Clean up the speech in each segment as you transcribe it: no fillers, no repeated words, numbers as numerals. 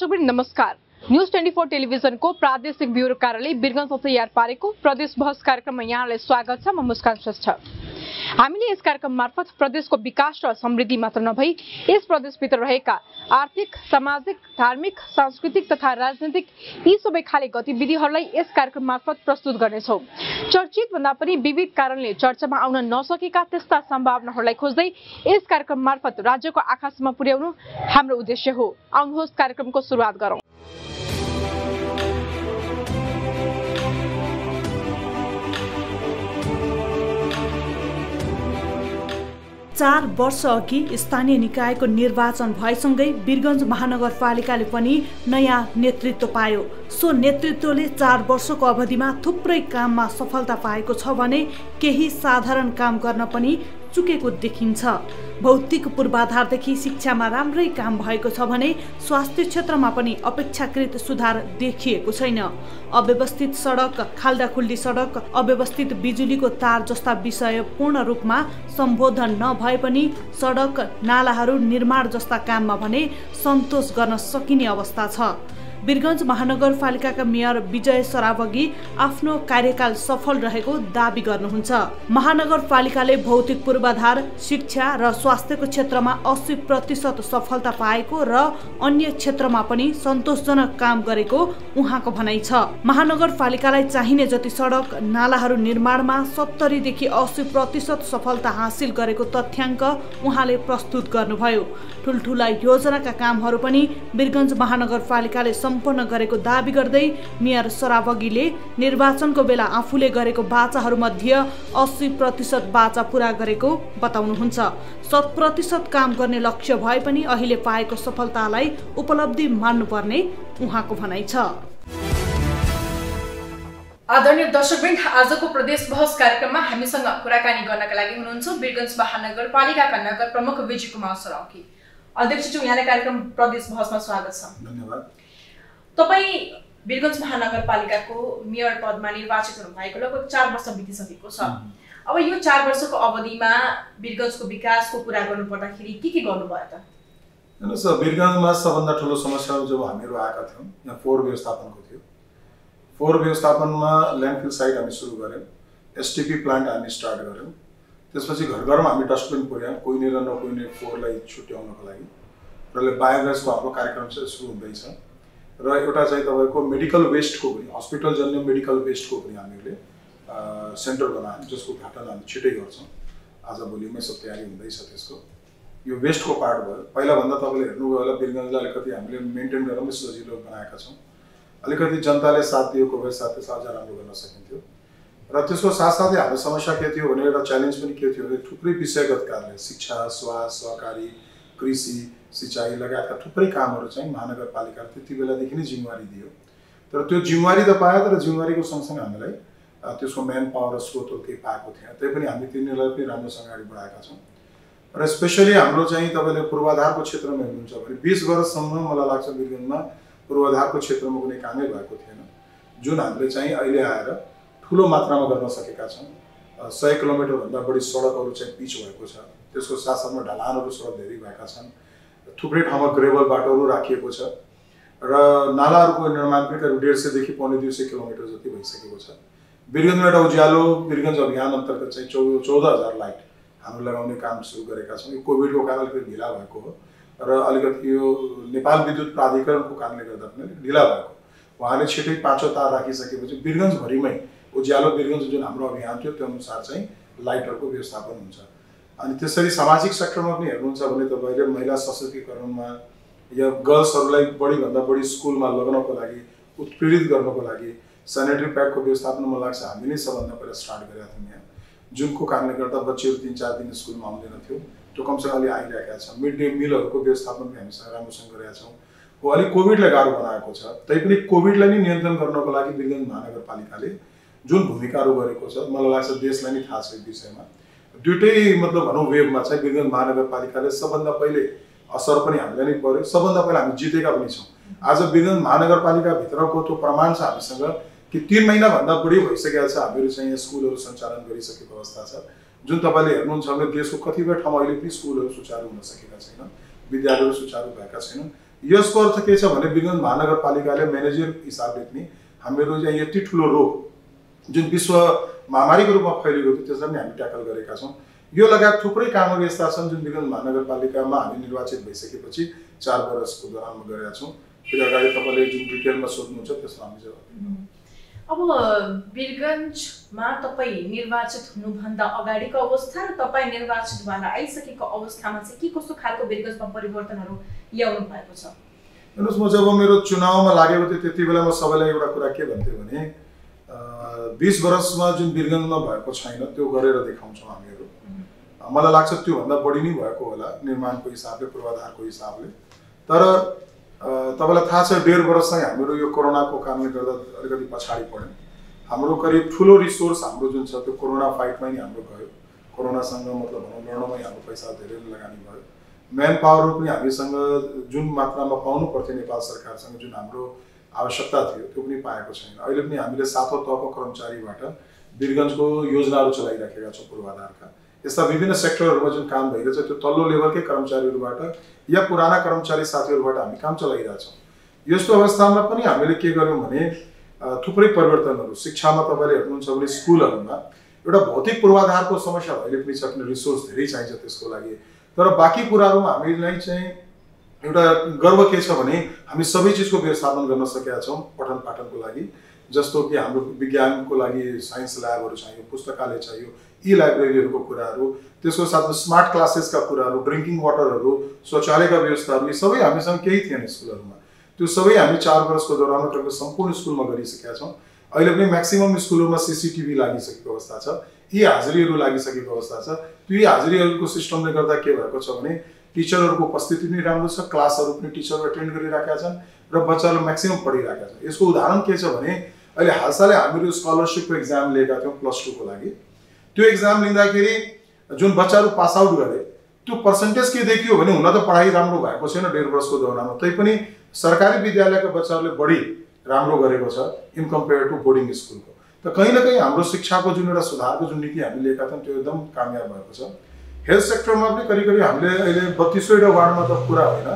दर्शकवृन्द नमस्कार। News 24 television को प्रादेशिक ब्यूरो कार्यालय वीरगंज तैयार पारेको प्रदेश बहस कार्यक्रममा यहाँलाई स्वागत छ। म मुस्कान श्रेष्ठ। हामीले यस कार्यक्रम मार्फत प्रदेशको विकास र समृद्धि मात्र नभई यस प्रदेशभित्र रहेका आर्थिक, सामाजिक, धार्मिक, सांस्कृतिक तथा राजनीतिक यी सबै खाले गतिविधिहरूलाई यस कार्यक्रम मार्फत प्रस्तुत गर्नेछौं। चर्चित भन्दा पनि विविध कारणले चर्चामा आउन नसकेका त्यस्ता सम्भावनाहरूलाई खोज्दै यस कार्यक्रम मार्फत राज्यको आकाशमा पुर्याउनु हाम्रो उद्देश्य हो। आउनुहोस् कार्यक्रमको सुरुवात गरौं। चार वर्ष अघि स्थानीय निकायको निर्वाचन भएसँगै वीरगंज महानगरपालिकाले पनि नयाँ नेतृत्व पायो। सो नेतृत्वले 4 वर्षको अवधिमा थुप्रै काममा सफलता पाएको छ भने केही साधारण काम गर्न पनि चुकेको देखिन्छ। भौतिक पूर्वाधारदेखि शिक्षामा राम्रै काम भएको छ भने स्वास्थ्य क्षेत्रमा पनि अपेक्षाकृत सुधार देखिएको छैन। अव्यवस्थित सडक, खाल्डाखुल्डी सडक, अव्यवस्थित बिजुलीको तार जस्ता विषय पूर्ण रूपमा सम्बोधन नभए पनि सडक, नालाहरू निर्माण जस्ता काममा भने सन्तोष गर्न सकिने अवस्था छ। वीरगंज महानगरपालिकाका मेयर विजय सरावगी आफ्नो कार्यकाल सफल रहेको दावी गर्नुहुन्छ। महानगरपालिकाले भौतिक पूर्वाधार, शिक्षा र स्वास्थ्यको क्षेत्रमा 80% सफलता पाएको र अन्य क्षेत्रमा पनि सन्तोषजनक काम गरेको उहाँको भनाइ छ। महानगरपालिकालाई चाहिने जति सडक, नालाहरू निर्माणमा 70 देखि 80% सफलता हासिल गरेको तथ्याङ्क उहाँले प्रस्तुत गर्नुभयो। ठुलठुला योजनाका कामहरू पनि वीरगंज महानगरपालिकाले सम्पन्न गरेको दावी गर्दै मेयर सरावगीले निर्वाचनको बेला आफूले गरेको बाचाहरूमध्ये 80% बाचा पूरा गरेको बताउनुहुन्छ। 100% काम गर्ने लक्ष्य भए पनि अहिले पाएको सफलतालाई उपलब्धि मान्नुपर्ने उहाँको भनाइ छ। आदरणीय दर्शकवृन्द, आजको प्रदेश बहस कार्यक्रममा हामीसँग कुराकानी गर्नका लागि हुनुहुन्छ वीरगंज महानगरपालिकाका नगर प्रमुख विजय कुमार सरावगी। अध्यक्षज्यू, यहाँलाई कार्यक्रम प्रदेश बहसमा स्वागत छ। धन्यवाद। तपाई वीरगंज महानगरपालिकाको मेयर पदमा निर्वाचित हुनु भएको लगभग 4 वर्ष बितिसकेको छ। अब यो 4 वर्षको अवधिमा वीरगंजको विकासको कुरा गर्नु पर्दाखेरि के गर्नुभयो त? हेर्नुस्, वीरगंजमा सबभन्दा ठुलो समस्या जब हामीहरू आएका थियौँ, यहाँ फोहोर व्यवस्थापनको थियो। फोहोर व्यवस्थापनमा ल्यान्डफिल साइट हामी सुरु गऱ्यौँ, एसटिपी प्लान्ट हामी स्टार्ट गऱ्यौँ। त्यसपछि घर घरमा हामी डस्टबिन पुर्यायौँ, कोही र नकोही फोहोरलाई छुट्याउनको लागि। र बायोग्यासको हाम्रो कार्यक्रम चाहिँ सुरु हुँदैछ। र एउटा चाहिँ तपाईँको मेडिकल वेस्टको पनि, हस्पिटल जन्य मेडिकल वेस्टको पनि हामीले सेन्टर बनायौँ, जसको उद्घाटन हामी छिटै गर्छौँ। आज भोलिमै सब तयारी हुँदैछ त्यसको। यो वेस्टको पार्ट भयो। पहिलाभन्दा तपाईँले हेर्नुभयो होला, वीरगंजलाई अलिकति हामीले मेन्टेन गर्न पनि सजिलो बनाएका छौँ। अलिकति जनताले साथ दिएको भए साथै अझ राम्रो गर्न सकिन्थ्यो। र त्यसको साथसाथै हाम्रो समस्या के थियो भने, एउटा च्यालेन्ज पनि के थियो भने, थुप्रै विषयगत कार्य, शिक्षा, स्वास्थ्य, सहकारी, कृषि, सिँचाइ लगायतका थुप्रै कामहरू चाहिँ महानगरपालिकाले त्यति बेलादेखि नै जिम्मेवारी दियो। तर त्यो जिम्मेवारी त पायो, तर जिम्मेवारीको सँगसँगै हामीलाई त्यसको म्यान पावर र स्रोतहरू केही पाएको थिएन। त्यही पनि हामी तिनीहरूलाई पनि राम्रोसँग अगाडि बढाएका छौँ। र स्पेसली हाम्रो चाहिँ तपाईँले पूर्वाधारको क्षेत्रमा हेर्नुहुन्छ भने 20 वर्षसम्म मलाई लाग्छ वीरगंजमा पूर्वाधारको क्षेत्रमा कुनै कामै भएको थिएन, जुन हामीले चाहिँ अहिले आएर ठुलो मात्रामा गर्न सकेका छौँ। 100 किलोमिटरभन्दा बढी सडकहरू चाहिँ पिच भएको छ। त्यसको साथसाथमा ढलानहरू सडक धेरै भएका छन्। थुप्रै ठाउँमा ग्रेभल बाटोहरू राखिएको छ र नालाहरूको निर्माण पनि करिब 150 देखि 200 किलोमिटर जति भइसकेको छ। वीरगंजमा एउटा उज्यालो वीरगंज अभियान अन्तर्गत चाहिँ 14,000 लाइट हामी लगाउने काम सुरु गरेका छौँ। यो कोभिडको कारण अलिकति ढिला भएको हो र अलिकति यो नेपाल विद्युत प्राधिकरणको कारणले गर्दा पनि ढिला भएको। उहाँले छिटै 5 तार राखिसकेपछि वीरगंजभरिमै उज्यालो वीरगंज जुन हाम्रो अभियान थियो त्यो अनुसार चाहिँ लाइटहरूको व्यवस्थापन हुन्छ। अनि त्यसरी सामाजिक सेक्टरमा पनि हेर्नुहुन्छ भने तपाईँले महिला सशक्तिकरणमा या गर्ल्सहरूलाई बढीभन्दा बढी स्कुलमा लग्नको लागि, उत्प्रेरित गर्नको लागि सेनिटरी प्याडको व्यवस्थापन मलाई लाग्छ हामी नै सबभन्दा पहिला स्टार्ट गरेका थियौँ यहाँ, जुनको कारणले गर्दा बच्चीहरू 3-4 दिन स्कुलमा आउँदैन थियो। त्यो कमसेकम अलि आइरहेका छ। मिड डे मिलहरूको व्यवस्थापन पनि हामीसँग राम्रोसँग गरेका छौँ। हो, अलिक कोभिडलाई गाह्रो बनाएको छ। तैपनि कोभिडलाई नै नियन्त्रण गर्नको लागि वीरगंज महानगरपालिकाले जुन भूमिकाहरू गरेको छ, मलाई लाग्छ देशलाई नै थाहा छ यो विषयमा। दुइटै मतलब भनौँ वेभमा चाहिँ वीरगंज महानगरपालिकाले सबभन्दा पहिले असर पनि हामीलाई नै पर्यो। सबभन्दा पहिला हामी जितेका पनि छौँ। आज वीरगंज महानगरपालिकाभित्रको त्यो प्रमाण छ हामीसँग कि 3 महिनाभन्दा बढी भइसकेको छ हामीहरू चाहिँ यहाँ स्कुलहरू सञ्चालन गरिसकेको अवस्था छ। जुन तपाईँले हेर्नुहुन्छ भने देशको कतिपय ठाउँमा अहिले पनि स्कुलहरू सुचारू हुन सकेका छैन, विद्यालयहरू सुचारू भएका छैनन्। यसको अर्थ के छ भने वीरगञ्ज महानगरपालिकाले म्यानेजर हिसाबले पनि हामीहरू चाहिँ यति ठुलो रोग जुन विश्व महामारीको रूपमा फैलिएको थियो त्यसलाई पनि हामी ट्याकल गरेका छौँ। यो लगायत थुप्रै कामहरू यस्ता छन् जुन वीरगञ्ज महानगरपालिकामा हामी निर्वाचित भइसकेपछि 4 वर्षको दौरानमा गरेका छौँ। फेरि अगाडि तपाईँले जुन डिटेलमा सोध्नुहुन्छ त्यसमा हामी जवाफ दिन्छौँ। अब वीरगञ्जमा तपाईँ निर्वाचित हुनुभन्दा अगाडिको अवस्था र तपाईँ निर्वाचित भएर आइसकेको अवस्थामा चाहिँ के कस्तो खालको वीरगञ्जमा परिवर्तनहरू ल्याउनु भएको छ? हेर्नुहोस्, म जब मेरो चुनावमा लागेको थिएँ त्यति बेला म सबैलाई एउटा कुरा के भन्थेँ भने 20 वर्षमा जुन वीरगञ्जमा भएको छैन त्यो गरेर देखाउँछौँ हामीहरू। मलाई लाग्छ त्योभन्दा बढी नै भएको होला निर्माणको हिसाबले, पूर्वाधारको हिसाबले। तर तपाईँलाई थाहा छ 1.5 वर्ष चाहिँ हाम्रो यो कोरोनाको कारणले गर्दा अलिकति पछाडि पढ्यौँ। हाम्रो करिब ठुलो रिसोर्स हाम्रो जुन छ त्यो कोरोना फाइटमै नै हाम्रो गयो। कोरोनासँग मतलब भनौँ लड्नमै हाम्रो पैसा धेरै लगानी भयो। म्यान पावरहरू पनि हामीसँग जुन मात्रामा पाउनु पर्थ्यो नेपाल सरकारसँग जुन हाम्रो आवश्यकता थियो त्यो पनि पाएको छैन। अहिले पनि हामीले 7औं तहको कर्मचारीबाट वीरगञ्जको योजनाहरू चलाइराखेका छौँ पूर्वाधारका। यस्ता विभिन्न सेक्टरहरूमा जुन काम भइरहेछ त्यो तल्लो लेभलकै कर्मचारीहरूबाट या पुराना कर्मचारी साथीहरूबाट हामी काम चलाइरहेछौँ। यस्तो अवस्थामा पनि हामीले के गर्यौँ भने थुप्रै परिवर्तनहरू शिक्षामा तपाईँले हेर्नुहुन्छ भने स्कुलहरूमा एउटा भौतिक पूर्वाधारको समस्या अहिले पनि छ, किन रिसोर्स धेरै चाहिन्छ त्यसको लागि। तर बाँकी कुराहरूमा हामीलाई चाहिँ एउटा गर्व के छ भने हामी सबै चिजको व्यवस्थापन गर्न सकेका छौँ पठन पाठनको लागि। जस्तो कि हाम्रो विज्ञानको लागि साइन्स ल्याबहरू चाहियो, पुस्तकालय चाहियो, ई लाइब्रेरीहरूको कुराहरू, त्यसको साथमा स्मार्ट क्लासेसका कुराहरू, ड्रिङ्किङ वाटरहरू, शौचालयका व्यवस्थाहरू, यी सबै हामीसँग केही थिएन स्कुलहरूमा। त्यो सबै हामी 4 वर्षको दौरानमा तपाईँको सम्पूर्ण स्कुलमा गरिसकेका छौँ। अहिले पनि म्याक्सिमम स्कुलहरूमा CCTV लागिसकेको अवस्था छ, यी हाजिरीहरू लागिसकेको अवस्था छ। त्यो यी हाजिरीहरूको सिस्टमले गर्दा के भएको छ भने टिचरहरूको उपस्थिति पनि राम्रो छ, क्लासहरू पनि टिचरहरू एटेन्ड गरिरहेका छन् र बच्चाहरू म्याक्सिमम पढिरहेका छन्। यसको उदाहरण के छ भने अहिले हालसालै हामीहरू स्कलरसिपको एक्जाम लिएका थियौँ +2 को लागि। त्यो एक्जाम लिँदाखेरि जुन बच्चाहरू पास आउट गरे त्यो पर्सेन्टेज के देखियो भने हुन त पढाइ राम्रो भएको छैन 1.5 वर्षको दौरानमा, तैपनि सरकारी विद्यालयका बच्चाहरूले बढी राम्रो गरेको छ इन कम्पेयर टु बोर्डिङ स्कुलको। त कहीँ न कहीँ हाम्रो शिक्षाको जुन एउटा सुधारको जुन नीति हामीले लिएका थियौँ त्यो एकदम कामयाब भएको छ। हेल्थ सेक्टरमा पनि करिब करिब हामीले अहिले 32वटा वार्डमा त पुरा होइन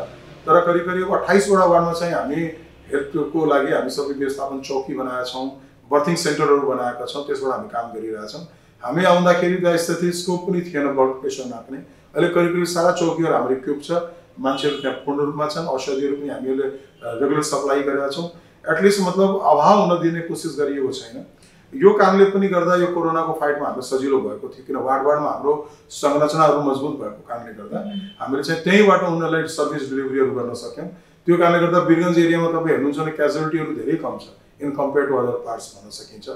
तर करिब करिब 28वटा वार्डमा चाहिँ हामी हेल्थको लागि हामी सबै व्यवस्थापन चौकी बनाएका छौँ, बर्थिङ सेन्टरहरू बनाएका छौँ, त्यसबाट हामी काम गरिरहेछौँ। हामी आउँदाखेरि त स्टेथोस्कोप पनि थिएन ब्लड प्रेसर नाप्ने, अहिले करिब करिब सारा चौकीहरू हाम्रो इक्विप छ, मान्छेहरू त्यहाँ पूर्ण रूपमा छन्, औषधिहरू पनि हामीले रेगुलर सप्लाई गरेका छौँ। एटलिस्ट मतलब अभाव हुन दिने कोसिस गरिएको छैन। यो कारणले पनि गर्दा यो कोरोनाको फाइटमा हाम्रो सजिलो भएको थियो, किन वार्डमा हाम्रो संरचनाहरू मजबुत भएको कारणले गर्दा हामीले चाहिँ त्यहीँबाट उनीहरूलाई सर्भिस डेलिभरीहरू गर्न सक्यौँ। त्यो कारणले गर्दा वीरगञ्ज एरियामा तपाईँ हेर्नुहुन्छ भने क्याजुअलिटीहरू धेरै कम छ in compare to other parts भन्न सकिन्छ।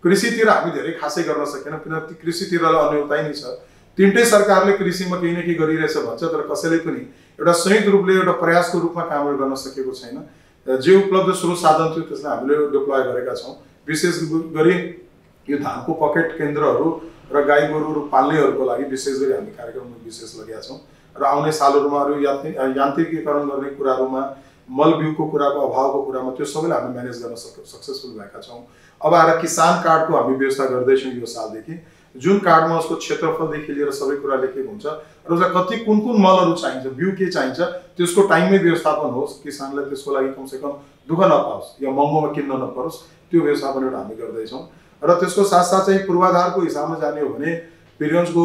कृषितिर हामी धेरै खासै गर्न सकेनौँ किनकि कृषितिरलाई अन्यलताइ नै छ। तिनटै सरकारले कृषिमा केही न केही गरिरहेछ भन्छ तर कसैले पनि एउटा संयुक्त रूपले एउटा प्रयासको रूपमा कामहरू गर्न सकेको छैन। जे उपलब्ध स्रोत साधन थियो त्यसलाई हामीले डिप्लोय गरेका छौँ। विशेष गरी यो धानको पकेट केन्द्रहरू र गाई गोरुहरू पाल्नेहरूको लागि विशेष गरी हामी कार्यक्रम विशेष लगेका छौँ र आउने सालहरूमा अरू यान्त्रिकीकरण गर्ने कुराहरूमा मल बिउको कुराको अभावको कुरामा त्यो सबैलाई हामी म्यानेज गर्न सक्सेसफुल भएका छौँ। अब आएर किसान कार्डको हामी व्यवस्था गर्दैछौँ यो सालदेखि, जुन कार्डमा उसको क्षेत्रफलदेखि लिएर सबै कुरा लेखेको हुन्छ र उसलाई कति कुन कुन मलहरू चाहिन्छ, बिउ के चाहिन्छ त्यसको टाइममै व्यवस्थापन होस्, किसानलाई त्यसको लागि कमसेकम दुःख नपाओस् या महँगोमा किन्न नपरोस्, त्यो व्यवस्थापन एउटा हामी गर्दैछौँ। र त्यसको साथसाथ चाहिँ पूर्वाधारको हिसाबमा जाने हो भने वीरगञ्जको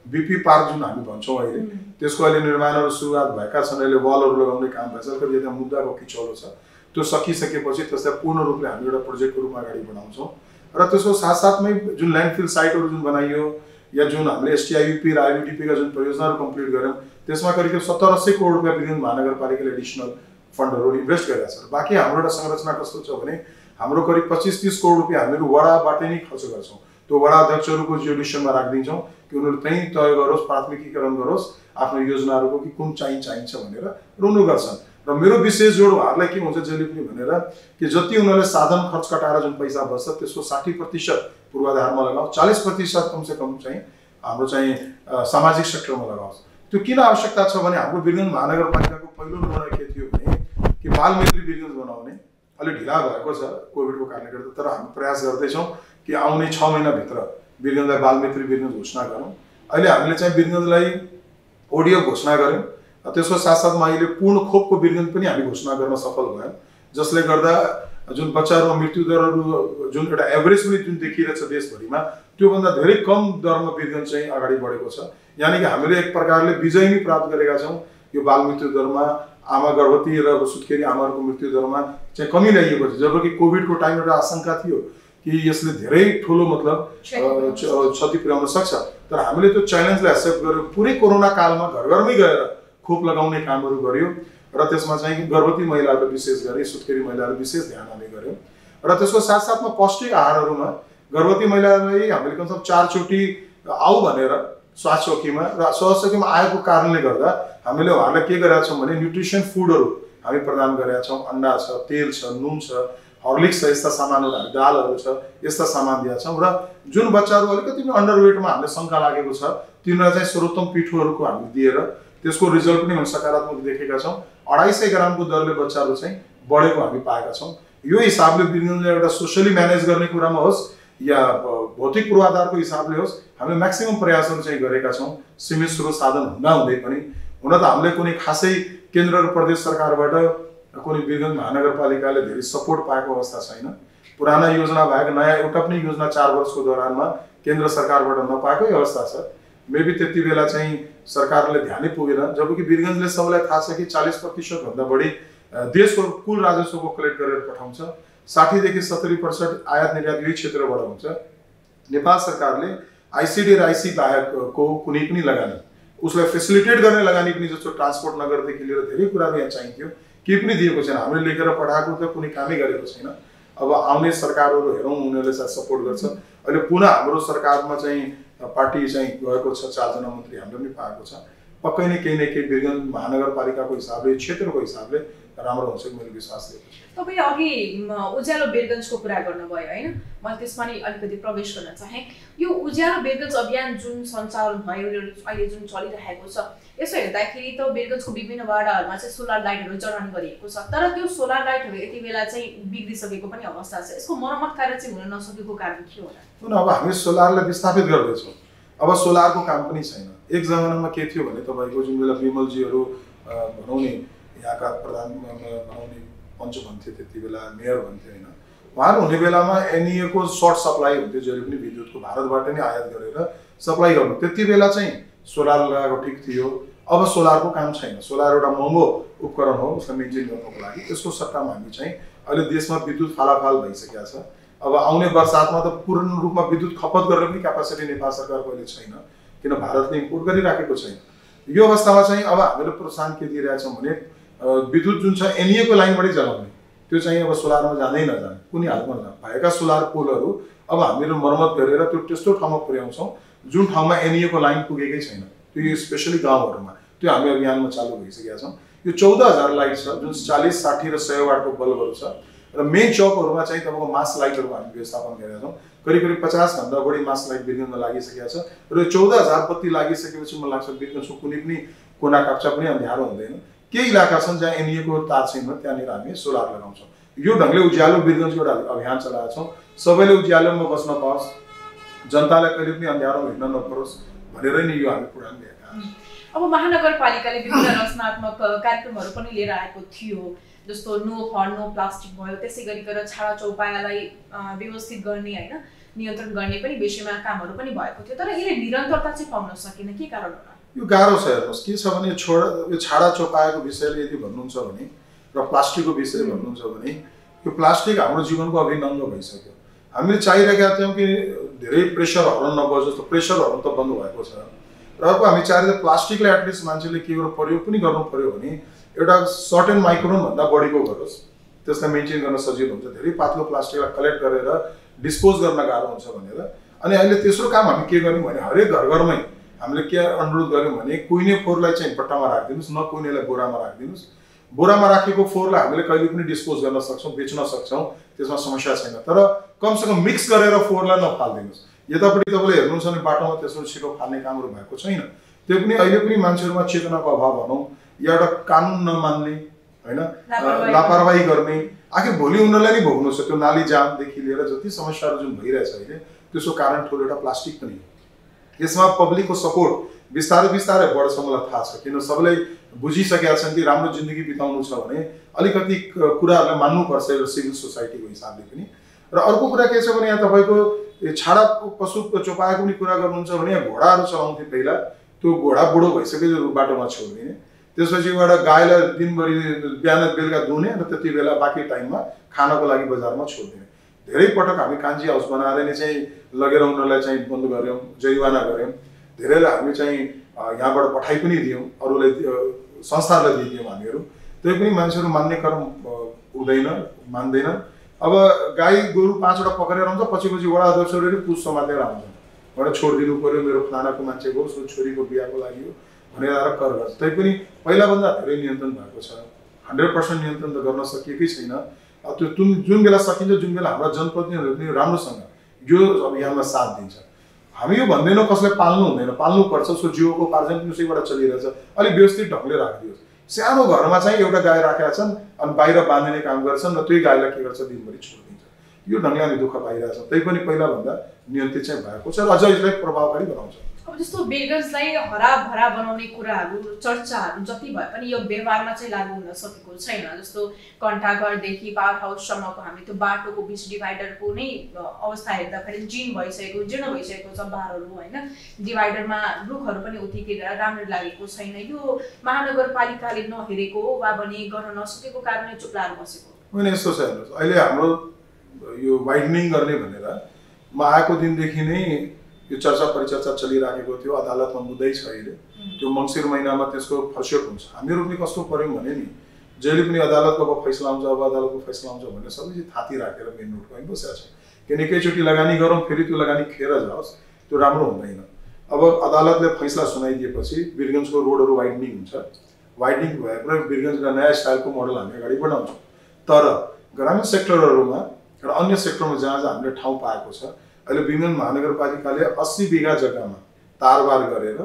बीपी पार्क जुन हामी भन्छौँ अहिले त्यसको अहिले निर्माणहरू सुरुवात भएका छन्। अहिले वालहरू लगाउने काम भएछ, कति त्यहाँ मुद्दाको किचौलो छ, त्यो सकिसकेपछि त्यसलाई पूर्ण रूपले हामी एउटा प्रोजेक्टको रूपमा अगाडि बढाउँछौँ। र त्यसको साथसाथमै जुन ल्यान्डफिल साइटहरू जुन बनाइयो या जुन हामीले STIUP र IBDP का जुन परियोजनाहरू कम्प्लिट गऱ्यौँ त्यसमा करिब 70-80 करोड रुपियाँ वीरगञ्ज महानगरपालिकाले एडिसनल फन्डहरू इन्भेस्ट गरेका छ। बाँकी हाम्रो एउटा संरचना कस्तो छ भने हाम्रो करिब 25-30 करोड रुपियाँ हामीहरू वडाबाटै नै खर्च गर्छौँ। त्यो वडा अध्यक्षहरूको जुडिसनमा राखिदिन्छौँ कि उनीहरू त्यहीँ तय गरोस्, प्राथमिकीकरण गरोस् आफ्नो योजनाहरूको कि कुन चाहिन्छ भनेर रुनु गर्छन्। र मेरो विशेष जोड उहाँहरूलाई के हुन्छ जहिले पनि भनेर कि जति उनीहरूले साधन खर्च कटाएर जुन पैसा बस्छ त्यसको 60% पूर्वाधारमा लगाओस्, 40% कमसेकम चाहिँ हाम्रो चाहिँ सामाजिक सेक्टरमा लगाओस्। त्यो किन आवश्यकता छ भने हाम्रो वीरगञ्ज महानगरपालिकाको पहिलो निर्णय के थियो भने कि बालमित्री वीरगञ्ज बनाउने अलि ढिला भएको छ कोभिडको कारणले गर्दा, तर हामी प्रयास गर्दैछौँ कि आउने 6 महिनाभित्र वीरगञ्जलाई बालमित्री वीरगञ्ज घोषणा गरौँ। अहिले हामीले चाहिँ वीरगञ्जलाई ODF घोषणा गऱ्यौँ त्यसको साथसाथमा अहिले पूर्ण खोपको वीरगञ्ज पनि हामी घोषणा गर्न सफल भयौँ, जसले गर्दा जुन बच्चाहरूमा मृत्यु दरहरू जुन एउटा एभरेज पनि जुन देखिरहेछ देशभरिमा त्योभन्दा धेरै कम दरमा वीरगञ्ज चाहिँ अगाडि बढेको छ। यानि कि हामीले एक प्रकारले विजय नै प्राप्त गरेका छौँ यो बाल मृत्यु दरमा, आमा गर्भवती र सुत्केरी आमाहरूको मृत्यु दरमा चाहिँ कमी ल्याइएको छ। जबकि कोभिडको टाइम एउटा आशंका थियो कि यसले धेरै ठुलो मतलब क्षति पुर्याउन सक्छ, तर हामीले त्यो च्यालेन्जलाई एक्सेप्ट गर्यो। पुरै कोरोना कालमा घर घरमै गएर खोप लगाउने कामहरू गर्यो र त्यसमा चाहिँ गर्भवती महिलाहरू विशेष गरी सुत्केरी महिलाहरू विशेष ध्यान हामी गऱ्यौँ। र त्यसको साथसाथमा पौष्टिक आहारहरूमा गर्भवती महिलालाई हामीले कमसेकम 4 चोटि आऊ भनेर स्वास्थ्य चौकीमा र स्वास्थ्य चौकीमा आएको कारणले गर्दा हामीले उहाँहरूलाई के गरेका छौँ भने न्युट्रिसन फुडहरू हामी प्रदान गरेका छौँ। अन्डा छ, तेल छ, नुन छ, हर्लिक्स छ, यस्ता सामानहरू हामी दालहरू छ, यस्ता सामान दिएका छौँ। र जुन बच्चाहरू अलिकति अन्डरवेटमा हामीले शङ्का लागेको छ तिनीहरूलाई चाहिँ सर्वोत्तम पिठोहरूको हामीले दिएर त्यसको रिजल्ट पनि हामी सकारात्मक देखेका छौँ। 250 ग्रामको दरले बच्चाहरू चाहिँ बढेको हामी पाएका छौँ। यो हिसाबले वीरगञ्जले एउटा सोसियली म्यानेज गर्ने कुरामा होस् या भौतिक पूर्वाधारको हिसाबले होस् हामीले म्याक्सिमम प्रयासहरू चाहिँ गरेका छौँ। सीमित स्रोत साधन हुँदै पनि हुन त हामीले कुनै खासै केन्द्र र प्रदेश सरकारबाट कुनै वीरगञ्ज महानगरपालिकाले धेरै सपोर्ट पाएको अवस्था छैन। पुराना योजना बाहेक नयाँ एउटा पनि योजना 4 वर्षको दौरानमा केन्द्र सरकारबाट नपाएकै अवस्था छ। मेबी त्यति बेला चाहिँ सरकारले ध्यानै पुगेन। जबकि वीरगञ्जले सबैलाई थाहा छ कि 40% भन्दा बढी देशको कुल राजस्वको कलेक्ट गरेर पठाउँछ। 60 देखि 70% आयात निर्यात यही क्षेत्रबाट हुन्छ। नेपाल सरकारले आइसिडी र आइसी बाहेकको कुनै पनि लगानी उसलाई फेसिलिटेट गर्ने लगानी पनि जस्तो ट्रान्सपोर्ट नगरदेखि लिएर धेरै कुराहरू यहाँ चाहिन्थ्यो, केही पनि दिएको छैन। हामीले लेखेर पठाएको त कुनै कामै गरेको छैन। अब आउने सरकारहरू हेरौँ उनीहरूले सायद सपोर्ट गर्छ। अहिले पुनः हाम्रो सरकारमा चाहिँ पार्टी चाहिँ गएको छ, 4 जना मन्त्री हामीले पनि पाएको छ। पक्कै नै केही न केही वीरगञ्ज महानगरपालिकाको हिसाबले क्षेत्रको हिसाबले राम्रो हुन्छ मैले विश्वास लिएको छु। तपाईले अघि उज्यालो वीरगञ्जको कुरा गर्नुभयो हैन, मैले त्यसमा नि अलिकति प्रवेश गर्न चाहे। यो उज्यालो वीरगञ्ज अभियान जुन सञ्चालन भयो र अहिले जुन चलिरहेको छ यसो हेर्दाखेरि त वीरगञ्जको विभिन्न वार्डहरूमा चाहिँ सोलर लाइटहरू जडान गरिएको छ, तर त्यो सोलर लाइटहरू यति बेला चाहिँ बिग्रिसकेको पनि अवस्था छ। यसको मर्मत कार्य चाहिँ हुन नसकेको कारण के होला? अब हामी सोलरलाई विस्थापित गर्दैछौँ, अब सोलरको काम पनि छैन। एक जमानामा के थियो भने तपाईँको जुन बेला विमलजीहरू भनौँ नि यहाँका प्रधान भनौँ नि पञ्च भन्थे, त्यति बेला मेयर भन्थे होइन, उहाँहरू हुने बेलामा एनइएको सर्ट सप्लाई हुन्थ्यो, जहिले पनि विद्युतको भारतबाट नै आयात गरेर सप्लाई गर्नु। त्यति बेला चाहिँ सोलर लगाएको ठिक थियो। अब सोलरको काम छैन। सोलर एउटा महँगो उपकरण हो, उसलाई मेन्टेन गर्नको लागि। त्यसको सट्टामा हामी चाहिँ अहिले देशमा विद्युत फालाफाल भइसकेको छ। अब आउने वर्षातमा त पूर्ण रूपमा विद्युत खपत गर्ने पनि क्यापासिटी नेपाल सरकारको अहिले छैन, किन भारतले इम्पोर्ट गरिराखेको छैन। यो अवस्थामा चाहिँ अब हामीले प्रोत्साहन के दिइरहेका छौँ भने विद्युत जुन छ एनइएको लाइनबाटै जलाउने, त्यो चाहिँ अब सोलरमा जाँदै नजाने, कुनै हालतमा नजाने। भएका सोलर पोलहरू अब हामीले मर्मत गरेर त्यो त्यस्तो ठाउँमा पुर्याउँछौँ जुन ठाउँमा एनइएको लाइन पुगेकै छैन। त्यो स्पेसली गाउँहरूमा त्यो हामी अभियानमा चालु भइसकेका छौँ। यो 14,000 लाइट छ जुन 40, 60 र 100 वाटको बल्बहरू छ र मेन चौकहरूमा चाहिँ तपाईँको मास लाइटहरूको हामी व्यवस्थापन गरेका छौँ। करिब 50 भन्दा बढी मास लाइट वीरगञ्जमा लागिसकेका छ र 14,000 बत्ती लागिसकेपछि मलाई लाग्छ वीरगञ्जको कुनै पनि कोना काप्चा पनि अँध्यारो हुँदैन। केही इलाका छन् जहाँ एनइएको तार छैन, त्यहाँनिर हामी सोलर लगाउँछौँ। यो ढङ्गले उज्यालो वीरगञ्जको एउटा अभियान चलाएका छौँ। सबैले उज्यालोमा बस्न पाओस्, जनतालाई कहिले पनि अँध्यारोमा हिँड्न नपरोस् भनेर नै यो हामी पुराण लिएका छौँ। अब महानगरपालिकाले विभिन्न रचनात्मक कार्यक्रमहरू पनि लिएर आएको थियो, जस्तो नो फर नो प्लास्टिक भयो, त्यसै गरिकन छाडा चौपायालाई व्यवस्थित गर्ने होइन, नियन्त्रण गर्ने पनि विषयमा कामहरू पनि भएको थियो, तर यसले निरन्तरता चाहिँ पाउन सकेन। के कारण होला? यो गाह्रो छ। हेर्नुहोस् के छ भने यो छाडा चौपायाको विषयले यदि भन्नुहुन्छ भने र प्लास्टिकको विषय भन्नुहुन्छ भने यो प्लास्टिक हाम्रो जीवनको अभिन्न अङ्ग भइसक्यो। हामीले चाहिरहेका थियौँ कि धेरै प्रेसर हर्न नगओस्, जस्तो प्रेसर हर्न त बन्द भएको छ। र अर्को हामी चाहिरहेको प्लास्टिकलाई एटलिस्ट मान्छेले के गरेर प्रयोग पनि गर्नु पर्यो भने एउटा सर्टेन माइक्रोनभन्दा बढीको गरोस्, त्यसलाई मेन्टेन गर्न सजिलो हुन्छ। धेरै पातलो प्लास्टिकलाई कलेक्ट गरेर डिस्पोज गर्न गाह्रो हुन्छ भनेर अनि अहिले तेस्रो काम हामी के गर्यौँ भने हरेक घर घरमै हामीले के अनुरोध गऱ्यौँ भने कुहिने फोहोरलाई चाहिँ पट्टामा राखिदिनुहोस्, नकुहिनेलाई बोरामा राखिदिनुहोस्। बोरामा राखेको फोहोरलाई हामीले कहिले पनि डिस्पोज गर्न सक्छौँ, बेच्न सक्छौँ, त्यसमा समस्या छैन। तर कमसेकम मिक्स गरेर फोहोरलाई नफालिदिनुहोस्। यतापट्टि तपाईँले हेर्नुहुन्छ भने बाटोमा त्यसो छिटो फाल्ने कामहरू भएको छैन। त्यो पनि अहिले पनि मान्छेहरूमा चेतनाको अभाव भनौँ या एउटा कानुन नमान्ने होइन, लापरवाही गर्ने, आखिर भोलि उनीहरूलाई नै भोग्नु छ। त्यो नाली जामदेखि लिएर जति समस्याहरू जुन भइरहेछ अहिले त्यसको कारण ठुलो एउटा प्लास्टिक पनि हो। यसमा पब्लिकको सपोर्ट बिस्तारै बिस्तारै बढ्छ मलाई थाहा छ, किन सबैले बुझिसकेका छन् कि राम्रो जिन्दगी बिताउनु छ भने अलिकति कुराहरूलाई मान्नुपर्छ एउटा सिभिल सोसाइटीको हिसाबले पनि। र अर्को कुरा के छ भने यहाँ तपाईँको छाडा पशु चोपाएको पनि कुरा गर्नुहुन्छ भने यहाँ घोडाहरू चलाउँथे पहिला, त्यो घोडा बुढो भइसक्यो बाटोमा छोडिदिने, त्यसपछि एउटा गाईलाई दिनभरि बिहान बेलुका दुहुने र त्यति बेला बाँकी टाइममा खानको लागि बजारमा छोडिदिने। धेरै पटक हामी कान्छी हाउस बनाएर नै चाहिँ लगेर उनीहरूलाई चाहिँ बन्द गऱ्यौँ, जरिवाना गऱ्यौँ, धेरैलाई हामी चाहिँ यहाँबाट पठाइ पनि दियौँ, अरूलाई संस्थाहरूलाई दिइदियौँ हामीहरू। त्यही पनि मान्छेहरू मान्ने क्रम हुँदैन, मान्दैन। अब गाई गोरु 5वटा पक्रेर आउँछ, पछि वडा अध्यक्षहरूले पुस समातेर आउँछन्, एउटा छोडिदिनु पऱ्यो, मेरो फलानाको मान्छेको छोरीको बिहाको लागि हो भनेर आएर कर गर्छ। तैपनि पहिलाभन्दा धेरै नियन्त्रण भएको छ, 100% नियन्त्रण त गर्न सकिएकै छैन। त्यो जुन बेला सकिन्छ, जुन बेला हाम्रा जनप्रतिनिधिहरूले पनि राम्रोसँग यो अभियानमा साथ दिन्छ। हामी यो भन्दैनौँ कसैलाई पाल्नु हुँदैन, पाल्नुपर्छ, उसको जीवको उपार्जन पनि उसैबाट चलिरहेछ, अलिक व्यवस्थित ढङ्गले राखिदियोस्। सानो घरमा चाहिँ एउटा गाई राखेका छन् अनि बाहिर बाँधिने काम गर्छन् र त्यही गाईलाई के गर्छ दिनभरि छोडिदिन्छ। यो ढङ्गले हामी दुःख पाइरहेछौँ, तै पनि पहिलाभन्दा नियन्त्रित चाहिँ भएको छ र अझ यसलाई प्रभावकारी बनाउँछ। अब जस्तो वीरगन्जलाई हराभरा बनाउने कुराहरू चर्चाहरू जति भए पनि यो व्यवहारमा चाहिँ लागू हुन सकेको छैन। जस्तो घण्टाघरदेखि पावर हाउससम्मको हामी त्यो बाटोको बिच डिभाइडरको नै अवस्था हेर्दाखेरि जीर्ण भइसकेको छ बारहरू होइन, डिभाइडरमा रुखहरू पनि उत्तिकै राम्रो लागेको छैन। यो महानगरपालिकाले नहेरेको वा भने गर्न नसकेको कारणले चुप लाएर बसेको होइन। यस्तो छ हेर्नुहोस्, अहिले हाम्रो यो वाइडनिङ गर्ने भनेर म आएको दिनदेखि नै यो चर्चा परिचर्चा चलिराखेको थियो, अदालतमा मुद्दै छ अहिले। त्यो मङ्सिर महिनामा त्यसको फर्स्योट हुन्छ। हामीहरू पनि कस्तो पर्यौँ भने नि जहिले पनि अदालतको अब फैसला आउँछ, अब अदालतको फैसला आउँछ भनेर सबै थाती राखेर मेन रोडमा बसेको छ। किन एकैचोटि लगानी गरौँ फेरि त्यो लगानी खेर जाओस्, त्यो राम्रो हुँदैन। अब अदालतले फैसला सुनाइदिएपछि वीरगन्जको रोडहरू वाइडनिङ हुन्छ। वाइडनिङ भएर वीरगन्जका नयाँ स्टाइलको मोडल हामी अगाडि बढाउँछौँ। तर ग्रामीण सेक्टरहरूमा र अन्य सेक्टरमा जहाँ जहाँ हामीले ठाउँ पाएको छ, अहिले वीरगन्ज महानगरपालिकाले 80 बिघा जग्गामा तारबार गरेर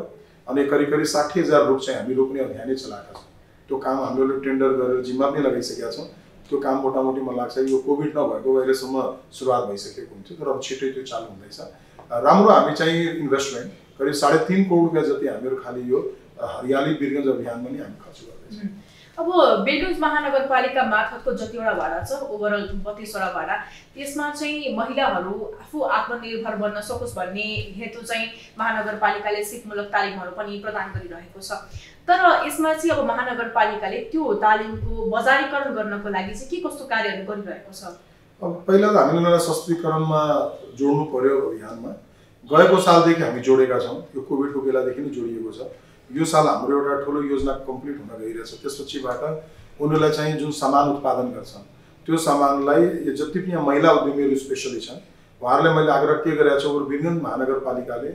अनि करिब 60,000 रुख चाहिँ हामी रोप्ने अभियानै चलाएका छौँ। त्यो काम हामीले टेन्डर गरेर जिम्मा पनि लगाइसकेका छौँ। त्यो काम मोटामोटी मलाई लाग्छ यो कोभिड नभएको अहिलेसम्म सुरुवात भइसकेको हुन्थ्यो, तर अब छिटै त्यो चालु हुँदैछ। राम्रो हामी चाहिँ इन्भेस्टमेन्ट करिब 3.5 करोड रुपियाँ जति हामीहरू खालि यो हरियाली वीरगन्ज अभियानमा नि हामी खर्च गर्दैछौँ। अब वीरगन्ज महानगरपालिका मार्फतको जतिवटा वाडा छ, ओभरअल 32वटा वाडा, त्यसमा चाहिँ महिलाहरू आफू आत्मनिर्भर बन्न सकोस् भन्ने हेतु चाहिँ महानगरपालिकाले सिपमूलक तालिमहरू पनि प्रदान गरिरहेको छ। तर यसमा चाहिँ अब महानगरपालिकाले त्यो तालिमको बजारीकरण गर्नको लागि चाहिँ के कस्तो कार्यहरू गरिरहेको छ? अब पहिला त हामीले उनीहरूलाई सशक्तिकरणमा जोड्नु पर्यो अभियानमा। गएको सालदेखि हामी जोडेका छौँ, यो कोभिडको बेलादेखि नै जोडिएको छ। यो साल हाम्रो एउटा ठुलो योजना कम्प्लिट हुन गइरहेछ। त्यसपछिबाट उनीहरूलाई चाहिँ जुन सामान उत्पादन गर्छन् त्यो सामानलाई जति पनि यहाँ महिला उद्यमीहरू स्पेसली छन् उहाँहरूले मैले आग्रह के गरेको छु, वीरगन्ज महानगरपालिकाले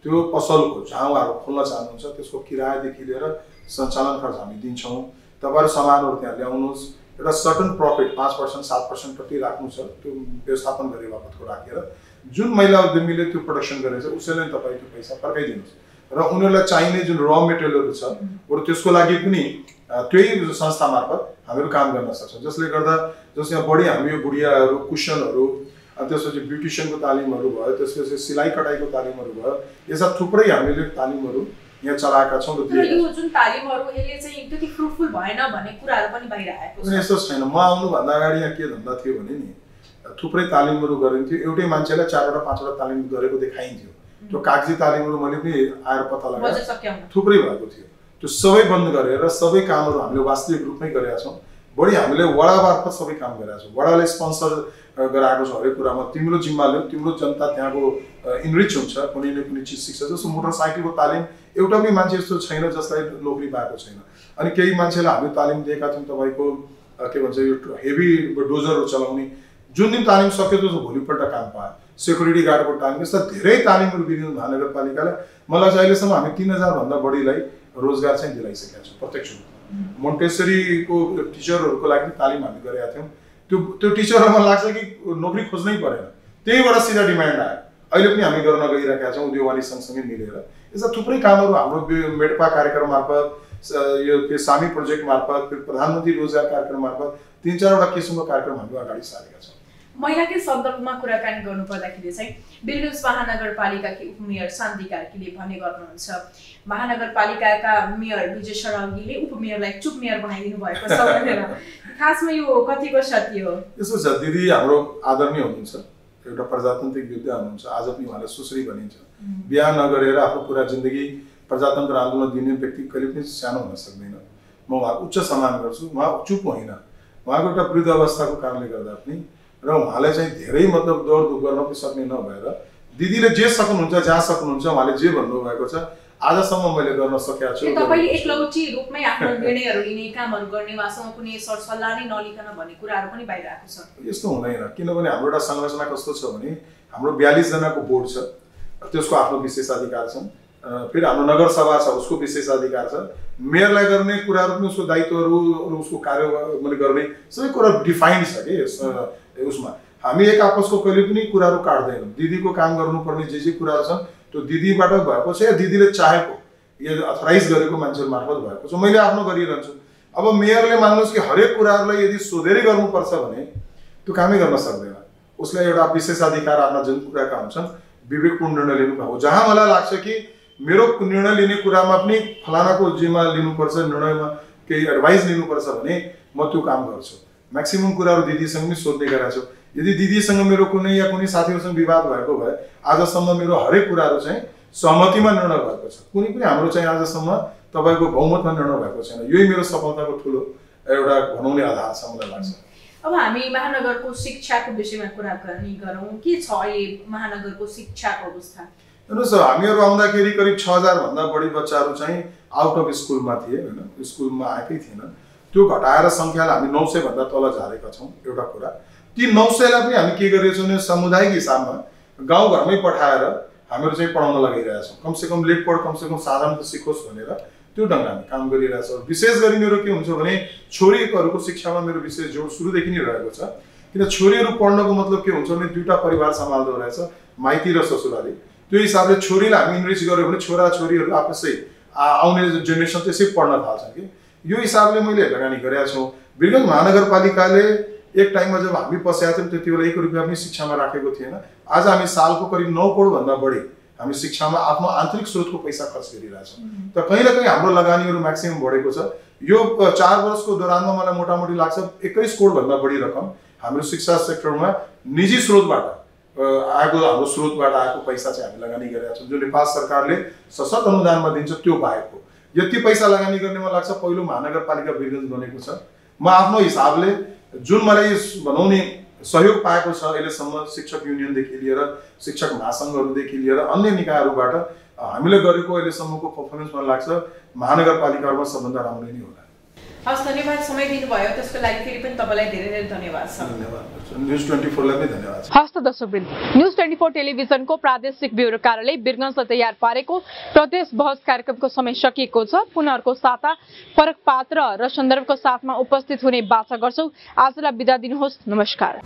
त्यो पसलको जहाँ उहाँहरू खोल्न चाहनुहुन्छ त्यसको किरायादेखि लिएर सञ्चालन खर्च हामी दिन्छौँ। तपाईँहरू सामानहरू त्यहाँ ल्याउनुहोस्, एउटा सर्टन प्रफिट 5% 7% कति राख्नु छ त्यो व्यवस्थापन गरे बापतको राखेर जुन महिला उद्यमीले त्यो प्रोडक्सन गरेछ उसैले तपाईँ त्यो पैसा फर्काइदिनुहोस् र उनीहरूलाई चाहिने जुन र मेटेरियलहरू छ बरु त्यसको लागि पनि त्यही संस्था मार्फत हामीहरू काम गर्न सक्छौँ। जसले गर्दा जसमा बढी हामी यो गुडियाहरू, कुसनहरू, अनि त्यसपछि ब्युटिसियनको तालिमहरू भयो, त्यसपछि सिलाइ कटाइको तालिमहरू भयो, यस्ता थुप्रै हामीले तालिमहरू यहाँ चलाएका छौँ। र यो जुन तालिमहरू यसले चाहिँ त्यति फ्रुटफुल भएन भन्ने कुराहरू पनि बाहिर आएको छ। यस्तो छैन, म आउनुभन्दा अगाडि यहाँ के धन्दा थियो भने नि थुप्रै तालिमहरू गरिन्थ्यो, एउटै मान्छेलाई 4वटा 5वटा तालिम गरेको देखाइन्थ्यो। त्यो कागजी तालिमहरू मैले पनि आएर पत्ता लगाएँ थुप्रै भएको थियो। त्यो सबै बन्द गरेर सबै कामहरू हामीले वास्तविक रूपमै गरेका छौँ। बढी हामीले वडा मार्फत सबै काम गरेका छौँ। वडाले स्पोन्सर गराएको छ हरेक कुरामा, तिम्रो जिम्मा लियो, तिम्रो जनता त्यहाँको इनरिच हुन्छ कुनै न कुनै चिज सिक्छ। जस्तो मोटरसाइकलको तालिम एउटा पनि मान्छे यस्तो छैन जसलाई नोकरी पाएको छैन। अनि केही मान्छेलाई हामीले तालिम दिएका छौँ तपाईँको के भन्छ यो हेभी डोजरहरू चलाउने, जुन दिन तालिम सक्यो त्यो भोलिपल्ट काम पायो। सेक्युरिटी गार्डको तालिम, यस्ता धेरै तालिमहरू वीरगन्ज महानगरपालिकाले मलाई चाहिँ अहिलेसम्म हामी 3000 भन्दा बढीलाई रोजगार चाहिँ दिलाइसकेका छौँ प्रत्यक्ष रूपमा। मोन्टेसरीको टिचरहरूको लागि तालिम हामी गरेका थियौँ। त्यो टिचरहरूलाई लाग्छ कि नोकरी खोज्नै परेन, त्यहीबाट सिधा डिमान्ड आयो। अहिले पनि हामी गर्न गइरहेका छौँ उद्योगवादी सँगसँगै मिलेर। यस्ता थुप्रै कामहरू हाम्रो मेडपा कार्यक्रम मार्फत, यो सामी प्रोजेक्ट मार्फत, प्रधानमन्त्री रोजगार कार्यक्रम मार्फत 3-4वटा किसिमको कार्यक्रम हामीले अगाडि सारेका छौँ। महिलाकै सन्दर्भमा कुराकानी गर्नुपर्दाखेरि चाहिँ वीरगञ्ज महानगरपालिकाकी उपमेयर शान्ति कार्कीले भन्ने गर्नुहुन्छ महानगरपालिकाका मेयर विजय सरौगीले उपमेयरलाई चुप मेयर बनाइदिनु भएको छ भनेर खासमा यो कतिको सत्य हो? यसो छ दिदी, हाम्रो आदरणीय हुनुहुन्छ, एउटा प्रजातान्त्रिक योद्धा हुनुहुन्छ, आज पनि उहाँलाई सुश्री भनिन्छ। बिहा नगरेर आफ्नो पुरा जिन्दगी प्रजातन्त्र आन्दोलन दिने व्यक्ति कहिले पनि सानो हुन सक्दैन। म उहाँको उच्च सम्मान गर्छु। उहाँ चुप होइन, उहाँको एउटा वृद्ध अवस्थाको कारणले गर्दा पनि र उहाँलाई चाहिँ धेरै मतलब दौडधुप गर्न पनि सक्ने नभएर दिदीले जे सक्नुहुन्छ, जहाँ सक्नुहुन्छ उहाँले जे भन्नुभएको छ आजसम्म मैले गर्न सकेको छु। तपाईले एकलौटी रूपमै आफ्नो निर्णयहरू लिने, कामहरू गर्ने, वास्तवमा कुनै सरसल्लाह नै नलिकन भन्ने कुराहरू पनि बाहिर आएको छ। यस्तो हुँदैन, किनभने हाम्रो एउटा संरचना कस्तो छ भने हाम्रो 42 जनाको बोर्ड छ, त्यसको आफ्नो विशेषाधिकार छन्। फेरि हाम्रो नगरसभा छ, उसको विशेषाधिकार छ। मेयरलाई गर्ने कुराहरू पनि उसको दायित्वहरू, उसको कार्य मैले गर्ने सबै कुरा डिफाइन्ड छ कि उसमा। हामी एक आपसको कहिले पनि कुराहरू काट्दैनौँ। दिदीको काम गर्नुपर्ने जे कुराहरू छन् त्यो दिदीबाट भएको छ या दिदीले चाहेको या अथराइज गरेको मान्छेहरू मार्फत भएको छ। मैले आफ्नो गरिरहन्छु। अब मेयरले मान्नुहोस् कि हरेक कुराहरूलाई यदि सोधेरै गर्नुपर्छ भने त्यो कामै गर्न सक्दैन। उसलाई एउटा विशेषाधिकार आफ्ना जुन कुराका हुन्छन् विवेकपूर्ण निर्णय लिनु हो। जहाँ मलाई लाग्छ कि मेरो निर्णय लिने कुरामा पनि फलानाको जिम्मा लिनुपर्छ, निर्णयमा केही एडभाइस लिनुपर्छ भने म त्यो काम गर्छु। म्याक्सिमम कुराहरू दिदीसँग पनि सोध्ने गरेको छु। यदि दिदीसँग मेरो कुनै या कुनै साथीहरूसँग विवाद भएको भए आजसम्म मेरो हरेक कुराहरू चाहिँ सहमतिमा निर्णय भएको छ। कुनै पनि हाम्रो चाहिँ आजसम्म तपाईँको बहुमतमा निर्णय भएको छैन। यही मेरो सफलताको ठुलो एउटा भनाउने आधार छ मलाई लाग्छ। अब हामी महानगरको शिक्षाको विषयमा कुराकानी गरौँ। के छ अहिले महानगरको शिक्षाको अवस्था? हेर्नुहोस्, हामीहरू आउँदाखेरि करिब 6000 भन्दा बढी बच्चाहरू चाहिँ आउट अफ स्कुलमा थिए, होइन, स्कुलमा आएकै थिएन। त्यो घटाएर सङ्ख्यालाई हामी 900 भन्दा तल झारेका छौँ। एउटा कुरा, ती 900लाई पनि हामी के गरिरहेछौँ भने सामुदायिक हिसाबमा गाउँघरमै पठाएर हामीहरू चाहिँ पढाउन लगाइरहेका छौँ। कमसेकम लेखपढ कमसेकम साधारण त सिकोस् भनेर त्यो ढङ्गले हामी काम गरिरहेछौँ। विशेष गरी मेरो के हुन्छ भने छोरीहरूको शिक्षामा मेरो विशेष जोड सुरुदेखि नै रहेको छ। किन छोरीहरू पढ्नको मतलब के हुन्छ भने दुईवटा परिवार सम्हाल्दो रहेछ, माइती र ससुराली। त्यो हिसाबले छोरीलाई हामी इनरिच गऱ्यो भने छोराछोरीहरू आपसै आउने जेनेरेसन त्यसै पढ्न थाल्छन् कि यो हिसाबले मैले लगानी गरेका छौँ। वीरगञ्ज महानगरपालिकाले एक टाइममा जब हामी पसेका थियौँ त्यति बेला 1 रुपियाँ पनि शिक्षामा राखेको थिएन। आज हामी सालको करिब 9 करोडभन्दा बढी हामी शिक्षामा आफ्नो आन्तरिक स्रोतको पैसा खर्च गरिरहेछौँ। त कहीँ न कहीँ हाम्रो लगानीहरू म्याक्सिमम बढेको छ। यो 4 वर्षको दौरानमा मलाई मोटामोटी लाग्छ 21 करोडभन्दा बढी रकम हाम्रो शिक्षा सेक्टरमा निजी स्रोतबाट आएको, हाम्रो स्रोतबाट आएको पैसा चाहिँ हामी लगानी गरेका छौँ। जो नेपाल सरकारले सशक्त अनुदानमा दिन्छ त्यो बाहेकको यति पैसा लगानी गर्ने मलाई लाग्छ पहिलो महानगरपालिका वीरगञ्ज बनेको छ। म आफ्नो हिसाबले जुन मलाई बनाउने सहयोग पाएको छ अहिलेसम्म शिक्षक युनियनदेखि लिएर शिक्षक महासङ्घहरूदेखि लिएर अन्य निकायहरूबाट हामीले गरेको अहिलेसम्मको पर्फर्मेन्स मलाई लाग्छ महानगरपालिकाहरूमा सबभन्दा राम्रो नै होला। हस्, धन्यवाद समय दिनुभयो त्यसको लागि फेरि पनि तपाईँलाई धेरै धेरै धन्यवाद छ। धन्यवाद न्युज 24 लाई पनि धन्यवाद छ। हस्त दर्शकवृन्द, न्युज 24 टेलिभिजनको प्रादेशिक ब्युरो कार्यालय वीरगञ्जले तयार पारेको प्रदेश बहस कार्यक्रमको समय सकिएको छ। पुनः अर्को साता फरक पात्र र सन्दर्भको साथमा उपस्थित हुने बाचा गर्छौं। आजलाई बिदा दिनुहोस्। नमस्कार।